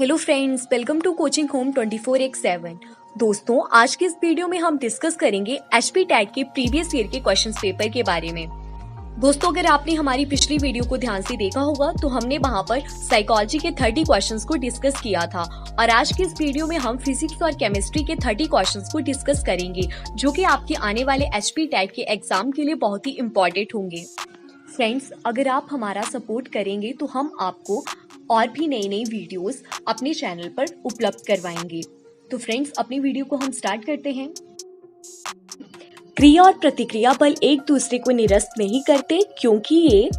Hello friends, welcome to coaching home 24/7। दोस्तों, आज के इस वीडियो में हम डिस्कस करेंगे एचपी टैट के प्रीवियस ईयर के क्वेश्चन पेपर के बारे में। दोस्तों, अगर आपने हमारी पिछली वीडियो को ध्यान से देखा होगा तो हमने वहां पर साइकोलॉजी के 30 क्वेश्चंस को डिस्कस किया था और आज के इस वीडियो में हम फिजिक्स और केमिस्ट्री के 30 क्वेश्चंस को डिस्कस करेंगे जो कि आपके आने वाले एचपी टैट के एग्जाम के लिए बहुत ही इम्पोर्टेंट होंगे। फ्रेंड्स, अगर आप हमारा सपोर्ट करेंगे तो हम आपको और भी नई नई वीडियोस अपने चैनल पर उपलब्ध करवाएंगे। तो फ्रेंड्स, अपनी वीडियो को हम स्टार्ट करते हैं। क्रिया और प्रतिक्रिया बल एक दूसरे को निरस्त नहीं करते क्योंकि ये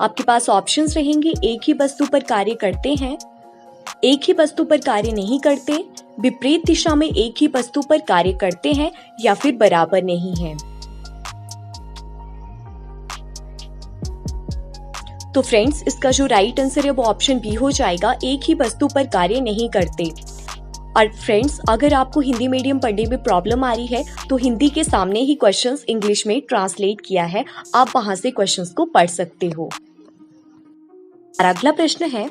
आपके पास ऑप्शंस रहेंगे। एक ही वस्तु पर कार्य करते हैं, एक ही वस्तु पर कार्य नहीं करते, विपरीत दिशा में एक ही वस्तु पर कार्य करते हैं या फिर बराबर नहीं है। तो फ्रेंड्स, इसका जो राइट आंसर है वो ऑप्शन बी हो जाएगा, एक ही वस्तु पर कार्य नहीं करते। और फ्रेंड्स, अगर आपको हिंदी मीडियम पढ़ने में प्रॉब्लम आ रही है तो हिंदी के सामने ही क्वेश्चंस इंग्लिश में ट्रांसलेट किया है, आप वहां से क्वेश्चंस को पढ़ सकते हो। और अगला प्रश्न है,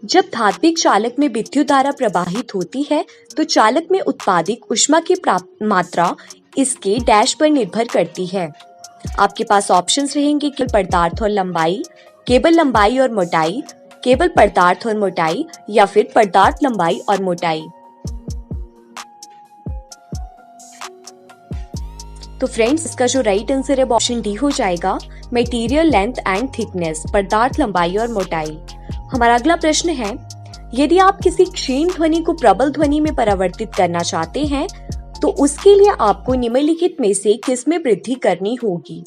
जब धात्विक चालक में विद्युत धारा प्रवाहित होती है तो चालक में उत्पादित ऊष्मा की मात्रा इसके डैश पर निर्भर करती है। आपके पास ऑप्शंस रहेंगे केवल पदार्थ और लंबाई, केवल लंबाई और मोटाई, केवल पदार्थ और मोटाई या फिर पदार्थ, लंबाई और मोटाई। तो फ्रेंड्स, इसका जो राइट आंसर है वो ऑप्शन डी हो जाएगा, मटेरियल लेंथ एंड थिकनेस, पदार्थ, लंबाई और मोटाई। हमारा अगला प्रश्न है, यदि आप किसी क्षीण ध्वनि को प्रबल ध्वनि में परिवर्तित करना चाहते हैं तो उसके लिए आपको निम्नलिखित में से किस में वृद्धि करनी होगी।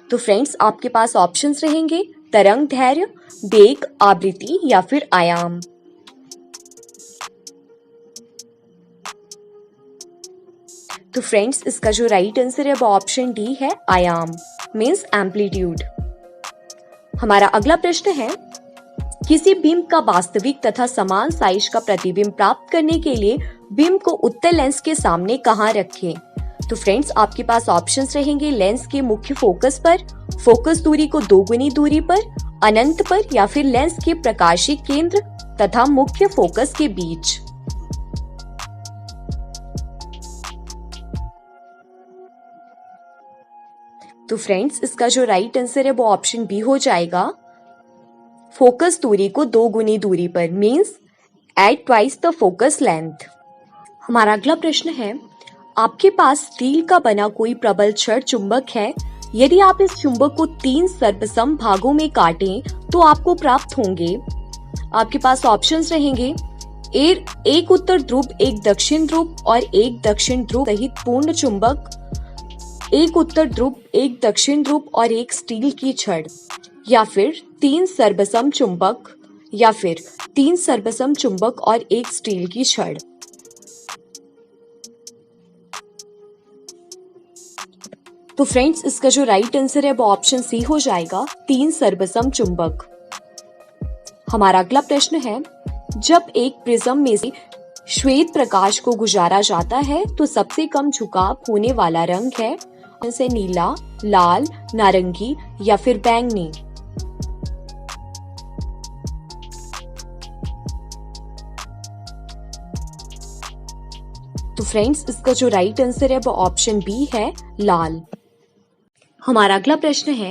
तो फ्रेंड्स, आपके पास ऑप्शंस रहेंगे तरंग दैर्घ्य, वेग, आवृत्ति या फिर आयाम। तो फ्रेंड्स, इसका जो राइट आंसर है वो ऑप्शन डी है, आयाम मींस एम्पलीट्यूड। हमारा अगला प्रश्न है, किसी बिंब का वास्तविक तथा समान साइज का प्रतिबिंब प्राप्त करने के लिए बिंब को उत्तल लेंस के सामने कहां रखें। तो फ्रेंड्स, आपके पास ऑप्शंस रहेंगे लेंस के मुख्य फोकस पर, फोकस दूरी को दोगुनी दूरी पर, अनंत पर या फिर लेंस के प्रकाशीय केंद्र तथा मुख्य फोकस के बीच। तो फ्रेंड्स, इसका जो राइट आंसर है वो ऑप्शन बी हो जाएगा, फोकस दूरी को दोगुनी दूरी पर means at twice the focus length. हमारा अगला प्रश्न है, आपके पास स्टील का बना कोई प्रबल छड़ चुंबक है। यदि आप इस चुंबक को 3 सर्वसम भागों में काटें तो आपको प्राप्त होंगे। आपके पास ऑप्शंस रहेंगे एक उत्तर ध्रुव, एक दक्षिण ध्रुव और एक दक्षिण ध्रुव सहित पूर्ण चुंबक, एक उत्तर ध्रुव, एक दक्षिण ध्रुव और एक स्टील की छड़, या फिर 3 सर्वसम चुंबक या फिर 3 सर्वसम चुंबक और एक स्टील की छड़। तो फ्रेंड्स, इसका जो राइट आंसर है वो ऑप्शन सी हो जाएगा, 3 सर्वसम चुंबक। हमारा अगला प्रश्न है, जब एक प्रिज्म में से श्वेत प्रकाश को गुजारा जाता है तो सबसे कम झुकाव होने वाला रंग है, जैसे नीला, लाल, नारंगी या फिर बैंगनी। तो फ्रेंड्स, इसका जो राइट आंसर है वो ऑप्शन बी है, लाल। हमारा अगला प्रश्न है,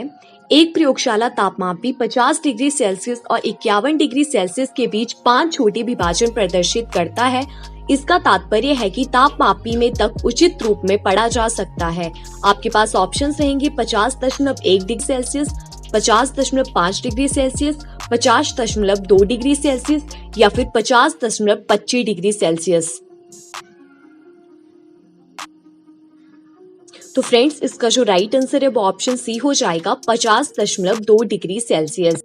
एक प्रयोगशाला तापमापी 50 डिग्री सेल्सियस और 51 डिग्री सेल्सियस के बीच 5 छोटे विभाजन प्रदर्शित करता है। इसका तात्पर्य है कि तापमापी में तक उचित रूप में पढ़ा जा सकता है। आपके पास ऑप्शंस रहेंगे 50.1 degree Celsius, 50.5 degree Celsius, 50.2 degree Celsius या फिर 50.25 डिग्री सेल्सियस। तो फ्रेंड्स, इसका जो राइट आंसर है वो ऑप्शन सी हो जाएगा, 50.2 डिग्री सेल्सियस।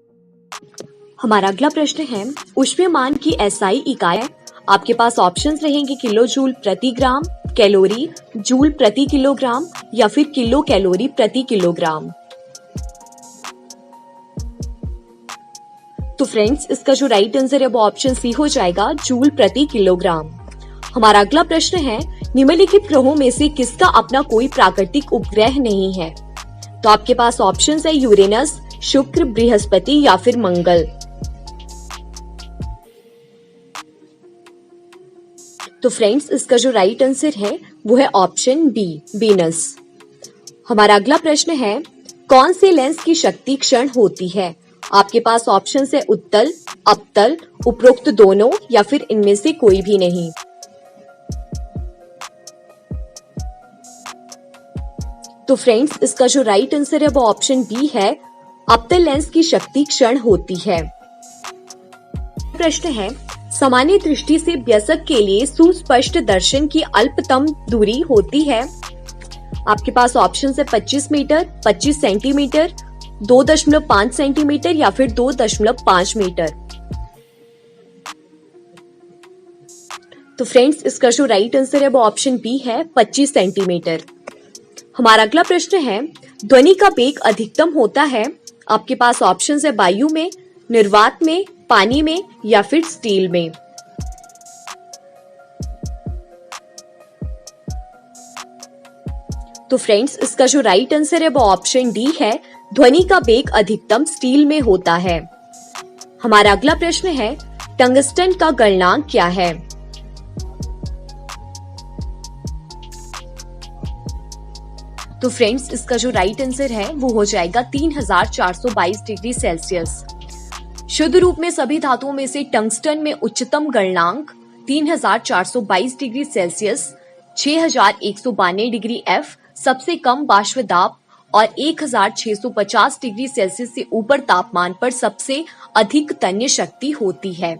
हमारा अगला प्रश्न है, ऊष्मायन की एसआई इकाई। आपके पास ऑप्शंस रहेंगे किलो जूल प्रति ग्राम, कैलोरी, जूल प्रति किलोग्राम या फिर किलो कैलोरी प्रति किलोग्राम। तो फ्रेंड्स, इसका जो राइट आंसर है वो ऑप्शन सी हो जाएगा, जूल प्रति किलोग्राम। हमारा अगला प्रश्न है, निम्नलिखित ग्रहों में से किसका अपना कोई प्राकृतिक उपग्रह नहीं है। तो आपके पास ऑप्शंस है यूरेनस, शुक्र, बृहस्पति या फिर मंगल। तो फ्रेंड्स इसका जो राइट आंसर है वो है ऑप्शन बी, वीनस। हमारा अगला प्रश्न है, कौन से लेंस की शक्ति क्षण होती है? आपके पास ऑप्शन है उत्तल, अपतल, उपरोक्त दोनों या फिर इनमें से कोई भी नहीं। तो फ्रेंड्स इसका जो राइट आंसर है वो ऑप्शन बी है, अपतल लेंस की शक्ति क्षण होती है। प्रश्न है, सामान्य दृष्टि से वयस्क के लिए सुस्पष्ट दर्शन की अल्पतम दूरी होती है। आपके पास ऑप्शन है 25 मीटर, 25 सेंटीमीटर, 2.5 सेंटीमीटर या फिर 2.5 मीटर। तो फ्रेंड्स इसका जो राइट आंसर है वो ऑप्शन बी है, 25 सेंटीमीटर। हमारा अगला प्रश्न है, ध्वनि का वेग अधिकतम होता है। आपके पास ऑप्शन है वायु में, निर्वात में, पानी में या फिर स्टील में। तो फ्रेंड्स इसका जो राइट आंसर है वो ऑप्शन डी है, ध्वनि का वेग अधिकतम स्टील में होता है। हमारा अगला प्रश्न है, टंगस्टन का गलनांक क्या है? तो फ्रेंड्स इसका जो राइट आंसर है वो हो जाएगा 3422 डिग्री सेल्सियस। शुद्ध रूप में सभी धातुओं में से टंगस्टन में उच्चतम गलनांक 3422 डिग्री सेल्सियस, 6192 डिग्री एफ, सबसे कम वाष्प दाब और 1650 डिग्री सेल्सियस से ऊपर तापमान पर सबसे अधिक तन्य शक्ति होती है।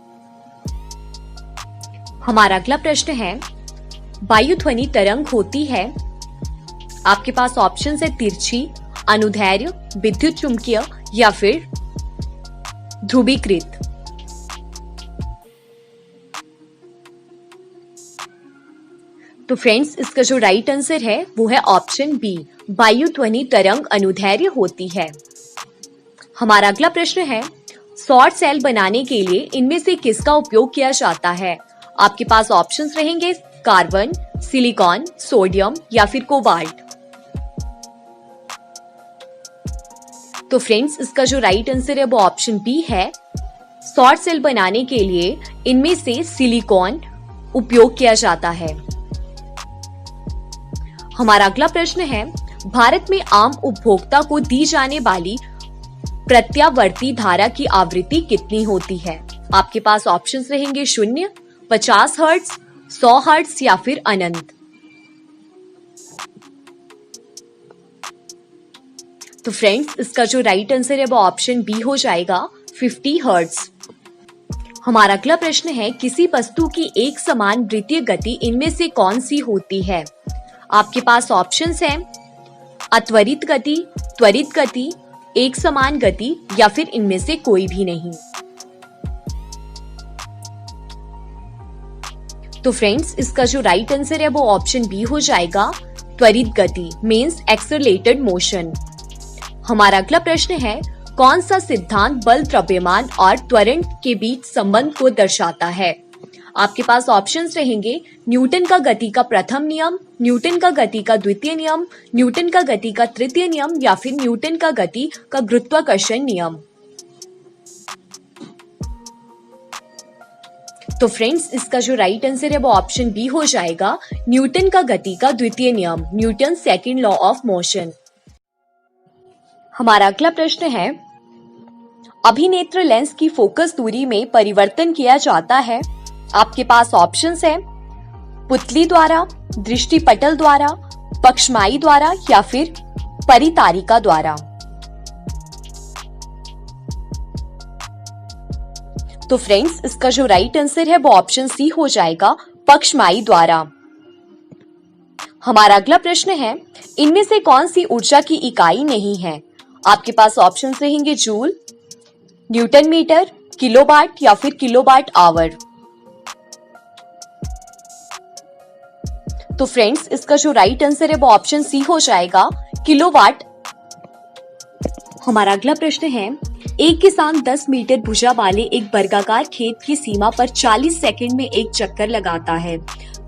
हमारा अगला प्रश्न है, वायु ध्वनि तरंग होती है। आपके पास ऑप्शन है तिरछी, अनुदैर्घ्य, विद्युत चुंबकीय या फिर ध्रुवीकृत। तो फ्रेंड्स इसका जो राइट आंसर है वो है ऑप्शन बी, वायु ध्वनि तरंग अनुदैर्घ्य होती है। हमारा अगला प्रश्न है, सौर सेल बनाने के लिए इनमें से किसका उपयोग किया जाता है? आपके पास ऑप्शंस रहेंगे कार्बन, सिलिकॉन, सोडियम या फिर कोबाल्ट। तो फ्रेंड्स इसका जो राइट आंसर है वो ऑप्शन बी है, सौर सेल बनाने के लिए इनमें से सिलिकॉन उपयोग किया जाता है। हमारा अगला प्रश्न है, भारत में आम उपभोक्ता को दी जाने वाली प्रत्यावर्ती धारा की आवृत्ति कितनी होती है? आपके पास ऑप्शंस रहेंगे 0, 50 हर्ट्ज, 100 हर्ट्ज या फिर अनंत। तो फ्रेंड्स इसका जो राइट आंसर है वो ऑप्शन बी हो जाएगा, 50 हर्ट्ज। हमारा अगला प्रश्न है, किसी वस्तु की एक समान वृत्तीय गति इनमें से कौन सी होती है? आपके पास ऑप्शंस हैं अत्वरित गति, त्वरित गति, एक समान गति या फिर इनमें से कोई भी नहीं। तो फ्रेंड्स इसका जो राइट आंसर है वो ऑप्शन बी हो जाएगा, त्वरित गति मींस एक्सेलरेटेड मोशन। हमारा अगला प्रश्न है, कौन सा सिद्धांत बल, द्रव्यमान और त्वरण के बीच संबंध को दर्शाता है? आपके पास ऑप्शंस रहेंगे न्यूटन का गति का प्रथम नियम, न्यूटन का गति का द्वितीय नियम, न्यूटन का गति का तृतीय नियम या फिर न्यूटन का गति का गुरुत्वाकर्षण नियम। तो फ्रेंड्स इसका जो राइट आंसर है वो ऑप्शन बी हो जाएगा, न्यूटन का गति का द्वितीय नियम, Newton second law of motion. हमारा अगला प्रश्न है, अभिनेत्र लेंस की फोकस दूरी में परिवर्तन किया जाता है। आपके पास ऑप्शंस हैं पुतली द्वारा, दृष्टिपटल द्वारा, पक्षमाई द्वारा या फिर परितारिका द्वारा। तो फ्रेंड्स इसका जो राइट आंसर है वो ऑप्शन सी हो जाएगा, पक्षमाई द्वारा। हमारा अगला प्रश्न है, इनमें से कौन सी ऊर्जा की इकाई नहीं है? आपके पास ऑप्शंस रहेंगे जूल, न्यूटन मीटर, किलोवाट या फिर किलोवाट आवर। तो फ्रेंड्स इसका जो राइट आंसर है वो ऑप्शन सी हो जाएगा, किलोवाट। हमारा अगला प्रश्न है, एक किसान 10 मीटर भुजा वाले एक वर्गाकार खेत की सीमा पर 40 सेकंड में एक चक्कर लगाता है।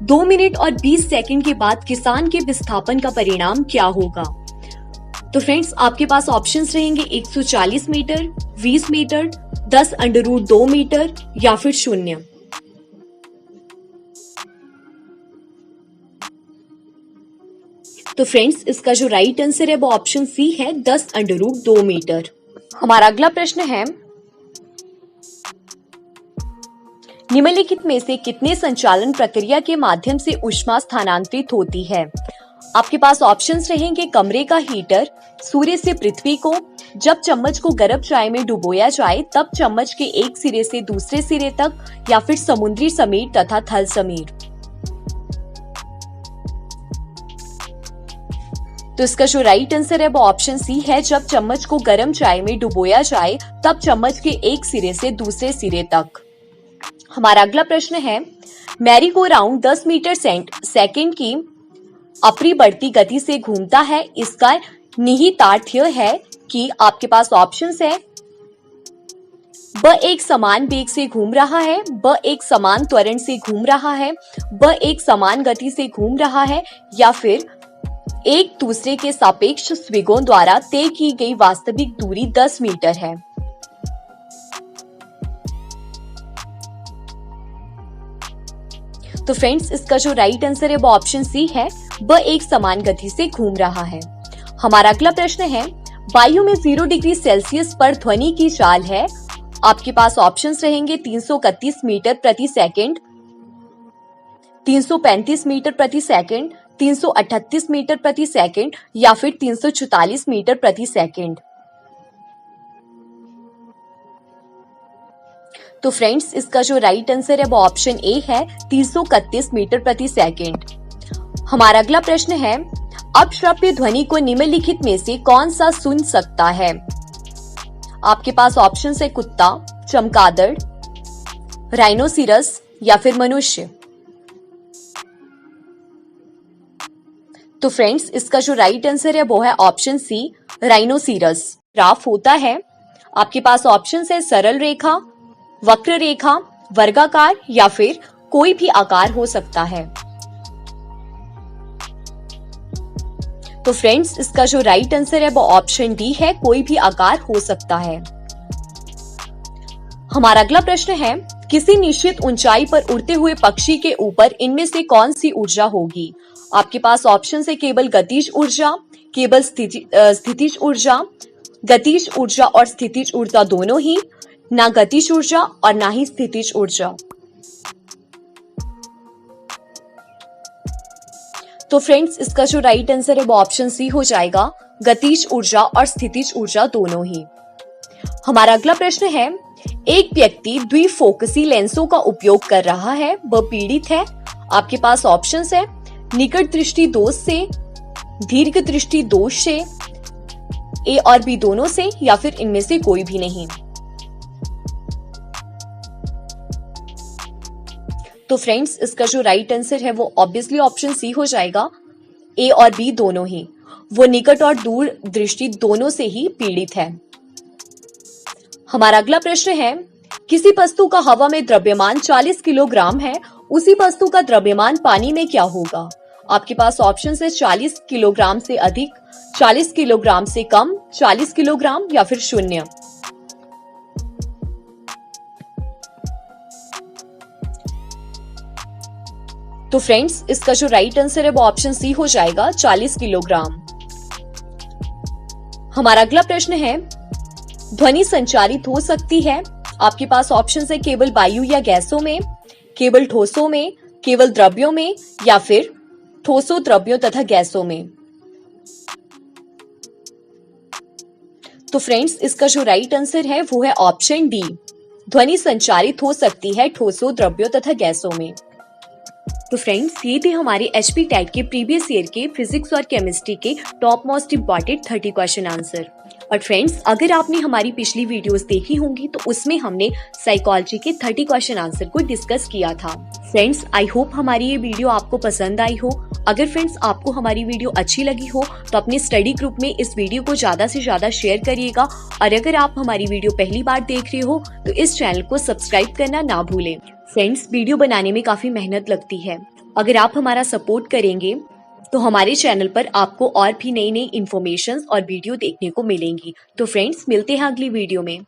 2 मिनट और 20 सेकंड के बाद किसान के विस्थापन का परिणाम क्या होगा? तो फ्रेंड्स आपके पास ऑप्शंस रहेंगे 140 मीटर, 20 मीटर, 10√2 मीटर या फिर 0। तो फ्रेंड्स इसका जो राइट आंसर है वो ऑप्शन सी है 10√2 मीटर। हमारा अगला प्रश्न है, निम्नलिखित में से कितने संचालन प्रक्रिया के माध्यम से ऊष्मा स्थानांतरित होती है? आपके पास ऑप्शंस रहेंगे कमरे का हीटर, सूर्य से पृथ्वी को, जब चम्मच को गर्म चाय में डुबोया जाए तब चम्मच के एक सिरे से दूसरे सिरे तक, या फिर समुद्री समीर तथा थल समीर। तो इसका जो राइट आंसर है वो ऑप्शन सी है, जब चम्मच को गर्म चाय में डुबोया जाए तब चम्मच के एक सिरे से दूसरे सिरे तक। हमारा अगला प्रश्न है, merry go round 10 metre second की अपरिवर्ती गति से घूमता है, इसका निहितार्थ यह है कि आपके पास ऑप्शंस है, ब एक समान वेग से घूम रहा है, ब एक समान त्वरण से घूम रहा है, ब एक समान गति से घूम रहा है, या फिर एक दूसरे के सापेक्ष स्विगों द्वारा तय की गई वास्तविक दूरी 10 मीटर है। तो फ्रेंड्स इसका जो राइट आंसर है वो ऑप्शन सी है, वह एक समान गति से घूम रहा है। हमारा अगला प्रश्न है, वायु में 0 डिग्री सेल्सियस पर ध्वनि की चाल है। आपके पास ऑप्शंस रहेंगे 331 मीटर प्रति सेकंड, 335 मीटर प्रति सेकंड, 338 मीटर प्रति सेकंड, या फिर 344 मीटर प्रति सेकंड। तो फ्रेंड्स इसका जो राइट आंसर है वो ऑप्शन ए है, 331 मीटर प्रति सेकंड। हमारा अगला प्रश्न है, अपश्रव्य ध्वनि को निम्नलिखित में से कौन सा सुन सकता है? आपके पास ऑप्शन है कुत्ता, चमगादड़, राइनोसिरस, या फिर मनुष्य। तो फ्रेंड्स इसका जो राइट आंसर है वो है ऑप्शन सी, राइनोसिरस। ग्राफ होता है, आपके पास ऑप्शन है सरल रेखा, वक्र रेखा, वर्गाकार, या फिर कोई भी आकार हो सकता है। तो फ्रेंड्स इसका जो राइट आंसर है वो ऑप्शन डी है, कोई भी आकार हो सकता है। हमारा अगला प्रश्न है, किसी निश्चित ऊंचाई पर उड़ते हुए पक्षी के ऊपर इनमें से कौन सी ऊर्जा होगी? आपके पास ऑप्शन है केवल गतिज ऊर्जा, केवल स्थितिज ऊर्जा, गतिज ऊर्जा और स्थितिज ऊर्जा दोनों ही, ना गतिज ऊर्जा और ना ही स्थितिज ऊर्जा। तो फ्रेंड्स इसका जो राइट आंसर है वो ऑप्शन सी हो जाएगा, गतिज ऊर्जा और स्थितिज ऊर्जा दोनों ही। हमारा अगला प्रश्न है, एक व्यक्ति द्विफोकसी लेंसों का उपयोग कर रहा है, वह पीड़ित है। आपके पास ऑप्शंस है निकट दृष्टि दोष से, दीर्घ दृष्टि दोष से, ए और बी दोनों से, या फिर इनमें से कोई भी नहीं। तो फ्रेंड्स इसका जो राइट आंसर है वो ऑब्वियसली ऑप्शन सी हो जाएगा, ए और बी दोनों ही। वो निकट और दूर दृष्टि दोनों से ही पीड़ित है। हमारा अगला प्रश्न है, किसी वस्तु का हवा में द्रव्यमान 40 किलोग्राम है, उसी वस्तु का द्रव्यमान पानी में क्या होगा? आपके पास ऑप्शन है 40 किलोग्राम से अधिक, 40 किलोग्राम से कम, 40 किलोग्राम, या फिर 0। तो फ्रेंड्स इसका जो राइट आंसर है वो ऑप्शन सी हो जाएगा, 40 किलोग्राम। हमारा अगला प्रश्न है, ध्वनि संचारित हो सकती है। आपके पास ऑप्शन है केवल वायु या गैसों में, केवल ठोसों में, केवल द्रव्यों में, या फिर ठोसों, द्रव्यों तथा गैसों में। तो फ्रेंड्स इसका जो राइट आंसर है वो है ऑप्शन डी, ध्वनि संचारित हो सकती है ठोसों, द्रव्यों तथा गैसों में। तो फ्रेंड्स ये थे हमारे एचपी टेट के प्रीवियस ईयर के फिजिक्स और केमिस्ट्री के top most important 30 question answer. और फ्रेंड्स अगर आपने हमारी पिछली वीडियोस देखी होंगी तो उसमें हमने साइकोलॉजी के 30 क्वेश्चन आंसर को डिस्कस किया था। फ्रेंड्स आई होप हमारी ये वीडियो आपको पसंद आई हो। अगर फ्रेंड्स आपको हमारी वीडियो अच्छी लगी हो तो अपने स्टडी ग्रुप में इस वीडियो को ज्यादा से ज्यादा शेयर करिएगा। और अगर आप हमारी वीडियो पहली बार देख रहे हो तो इस चैनल को सब्सक्राइब करना ना भूलें। फ्रेंड्स वीडियो बनाने में काफी मेहनत लगती है, अगर आप हमारा सपोर्ट करेंगे तो हमारे चैनल पर आपको और भी नई नई इन्फॉर्मेशन और वीडियो देखने को मिलेंगी। तो फ्रेंड्स मिलते हैं अगली वीडियो में।